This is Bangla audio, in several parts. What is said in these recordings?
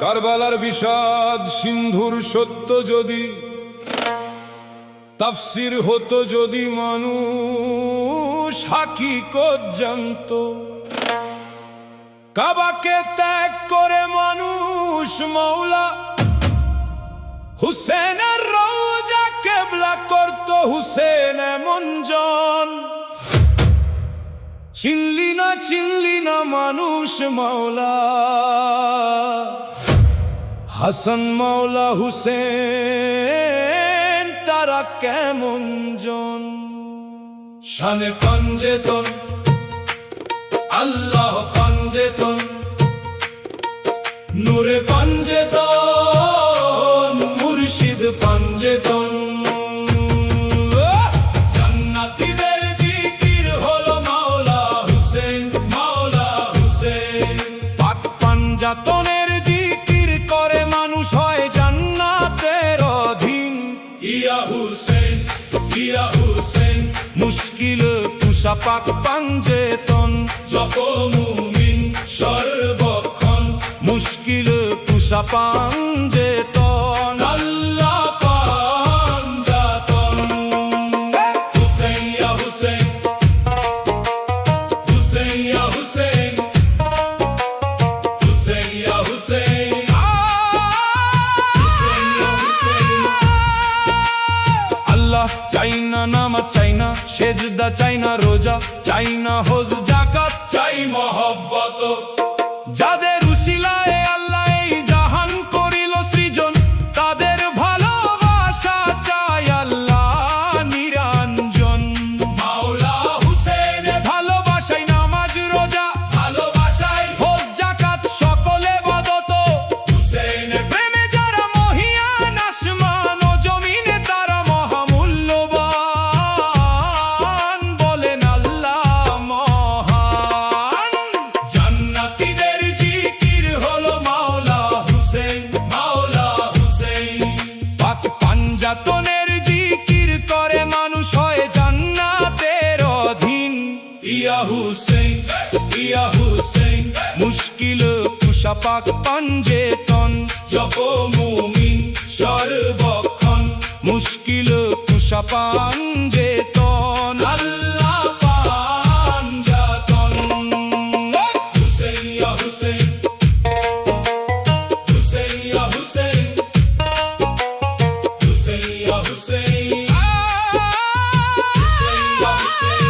কারবালার বিষাদ সিন্ধুর সত্য যদি তাফসীর হতো, যদি মানুষ হাকিকত জানতো, কাবাকে ত্যাগ করে মানুষ মাওলা হুসেনের রওজা কেবলা করত। হুসেন এমন জন চিনলি না মানুষ মাওলা হাসান মাওলা হুসেন তারা কেমন জন। শানে পাঞ্জেতন আল্লাহ পাঞ্জেতন, নূরে পাঞ্জেতন মুর্শিদ পাঞ্জেতন। জান্নাতীদের জিকির হলো মাওলা হুসেন, মাওলা হুসেন। পাক পাঞ্জাতনের জিকির করে মানুষ হয় জান্নাতের অধীন। ইয়া হুসেন, ইয়া হুসেন। মুশকিল কুশা পাক পাঞ্জেতন, জপ মুমিন সর্বক্ষণ। মুশকিল কুশা পাঞ্জেতন, আল্লাহ পাঞ্জাতন। হুসেন ইয়া হুসেন, হুসেন ইয়া হুসেন, হুসেন ইয়া হুসেন, হুসেন ইয়া হুসেন। আল্লাহ চাই না নামাজ, চাই না সেজদা, চাই না রোজা, চাই না হজ যাকাত, চাই মহব্বত। যাদের উসিলায় আল্লাহ এই জাহান করিল সৃজন, তাদের ভালোবাসা চাই আল্লাহ নিরঞ্জন। মাওলা হুসেন ভালোবাসাই নামাজ রোজা, ভালোবাসাই হজ যাকাত, সকলে ইবাদত। হুসেন প্রেমে যারা মহিয়ান, আসমান ও জমিনে তারা মহামূল্যবান, বলেন আল্লাহ মহান। জান্নাতীদের জিকির হলো মাওলা হুসেন, মাওলা হুসেন। পাক পাঞ্জাতনের জিকির করে মানুষ হয় জান্নাতের অধীন। ইয়া হুসেন, ইয়া হুসেন। মুশকিল কুশা পাক পাঞ্জেতন, জপ মুমিন সর্বক্ষণ। মুশকিল কুশা পাঞ্জেতন, আল্লাহ পাঞ্জাতন। হুসেন ইয়া হুসেন, হুসেন ইয়া হুসেন, হুসেন ইয়া হুসেন, হুসেন ইয়া হুসেন।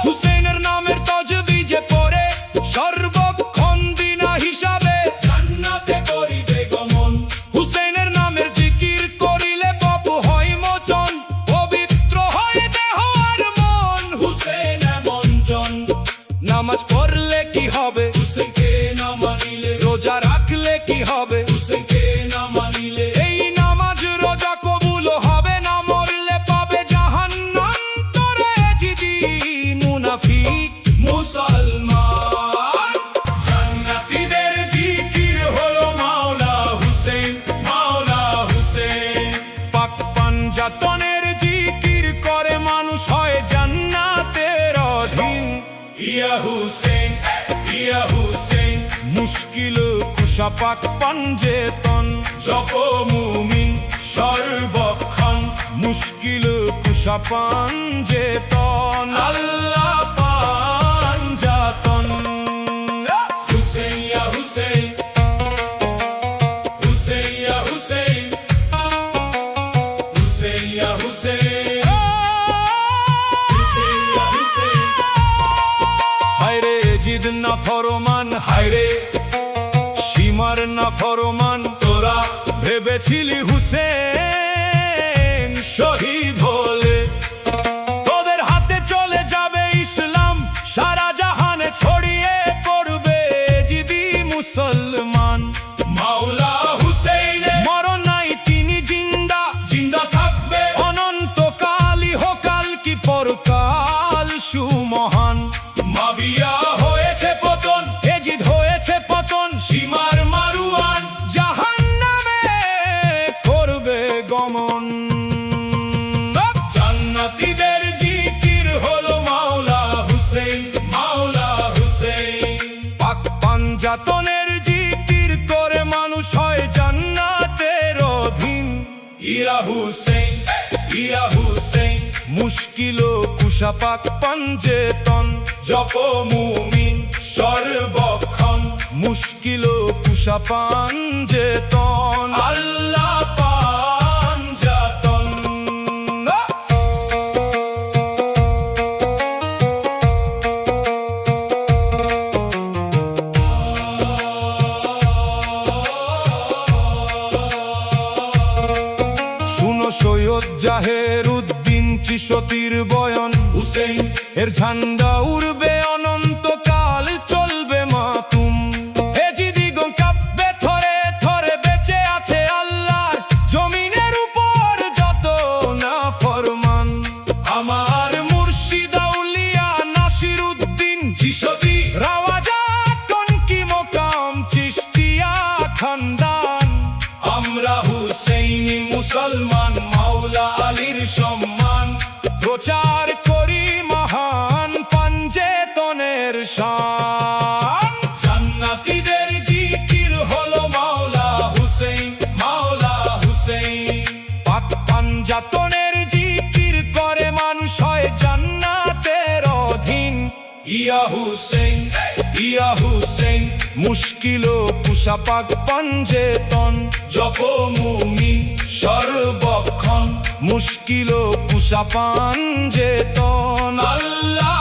হুসেনের নামের তজবিজে পড়ে সর্বক্ষণ বিনা হিসাবে জান্নাতে করিবে গমন। হুসেনের নামের জিকির করিলে পাপ হয় মোচন, পবিত্র হয় দেহ আর মন। হুসেন এমন জন। নামাজ পড়লে কি হবে হুসেনকে না মানিলে? রোজা রাখলে কি হবে হুসেনকে না মানিলে? এই নামাজ রোজা কবুল হবে না, মরলে পাবে জাহান্নাম। তোরে জিদি মুনাফিক মুসলমান। জান্নাতীদের জিকির হলো মাওলা হুসেন, মাওলা হুসেন। পাক পাঞ্জাতনের জিকির করে মানুষ হয় জান্নাতের অধীন। ইয়া হুসেন, ইয়া হুসেন। মুশকিল কুশা পাক পাঞ্জেতন, জপ মুমিন সর্বক্ষণ। মুশকিল কুশা পাঞ্জেতন, আল্লাহ পাঞ্জাতন। হুসেন ইয়া হুসেন, হুসেন ইয়া হুসেন, হুসেন ইয়া হুসেন, হুসেন ইয়া হুসেন। হায়রে জিদ না ফরমান, হায়রে সীমার না ফরমান। তোরা ভেবেছিলি হুসেন শহীদ হলে তোদের হাতে চলে যাবে ইসলাম, সারা জাহানে ছড়িয়ে পড়বে জিদি মুসলমান। মাওলা হুসেন মরণ নাই, তিনি জিন্দা, জিন্দা থাকবে অনন্তকাল। ইহকাল কি পরকাল সুমহান। মাবিয়া হয়েছে পতন, এজিদ হয়েছে পতন, সীমার মারুয়ান। জাহান্নামে করবে মুশকিল কুশাপাক পাঞ্জেতন জপ মুমিন সর্বক্ষণ মুশকিল কুশাপাঞ্জেতন আল্লাহ পাঞ্জাতন শুনো সৈয়দ জাহের উদ্দিন চিশতির বয়ন হুসেন এর ঝান্ডা উড়বে অনন্তকাল চলবে মাতুম এজিদিগম কাব্যে থরে থরে বেঁচে আছে আল্লাহর জমিনের উপর যত না ফরমান আমার মুর্শিদ আউলিয়া নাসির উদ্দিন চিশতি রাওয়াজা টনকি মোকাম চিশতিয়া খানদান আমরা হুসেইনি মুসলমান মাওলা আলীর সম্মান প্রচার করি মহান পাঞ্জেতনের শান জান্নাতীদের জিকির হলো মাওলা হুসেইন মাওলা হুসেইন পাক পাঞ্জাতনের জিকির করে মানুষ হয় জান্নাতের অধীন ইয়া হুসেইন ইয়া হুসেইন মুশকিল কুশাপাক পাঞ্জেতন জপ মুমিন সর্বক্ষণ মুশকিল কুশাপাঞ্জেতন আল্লাহ